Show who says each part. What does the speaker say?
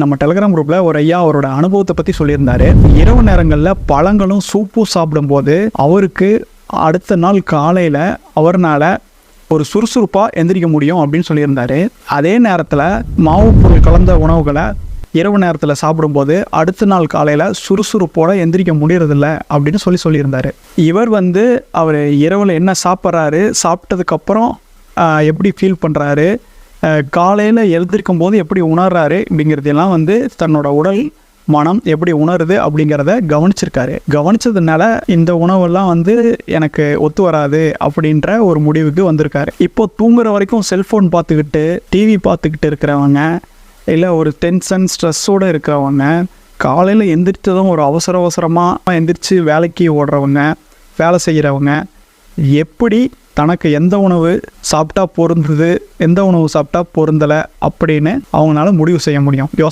Speaker 1: நம்ம டெலிகிராம் குரூப்பில் ஒரு ஐயா அவரோட அனுபவத்தை பற்றி சொல்லியிருந்தாரு. இரவு நேரங்களில் பழங்களும் சூப்பும் சாப்பிடும்போது அவருக்கு அடுத்த நாள் காலையில் அவர்னால் ஒரு சுறுசுறுப்பாக எந்திரிக்க முடியும் அப்படின்னு சொல்லியிருந்தாரு. அதே நேரத்தில் மாவு பொருள் கலந்த உணவுகளை இரவு நேரத்தில் சாப்பிடும்போது அடுத்த நாள் காலையில் சுறுசுறுப்போடு எந்திரிக்க முடியறதில்ல அப்படின்னு சொல்லியிருந்தார். இவர் அவர் இரவில் என்ன சாப்பிட்றாரு, சாப்பிட்டதுக்கப்புறம் எப்படி ஃபீல் பண்ணுறாரு, காலையில் எழுந்திருக்கும் போது எப்படி உணர்றாரு அப்படிங்கிறதெல்லாம் தன்னோட உடல் மனம் எப்படி உணருது அப்படிங்கிறத கவனிச்சிருக்காரு. கவனிச்சதுனால இந்த உணவெல்லாம் எனக்கு ஒத்து வராது அப்படின்ற ஒரு முடிவுக்கு வந்திருக்காரு. இப்போ தூங்குற வரைக்கும் செல்ஃபோன் பார்த்துக்கிட்டு டிவி பார்த்துக்கிட்டு இருக்கிறவங்க, இல்லை ஒரு டென்ஷன் ஸ்ட்ரெஸ்ஸோடு இருக்கிறவங்க, காலையில் எந்திரிச்சதும் ஒரு அவசரமாக எந்திரிச்சு வேலைக்கு ஓடுறவங்க, வேலை செய்கிறவங்க எப்படி தனக்கு எந்த உணவு சாப்பிட்டா பொருந்துது, எந்த உணவு சாப்பிட்டா பொருந்தலை அப்படின்னு அவங்களால முடிவு செய்ய முடியும். யோசனை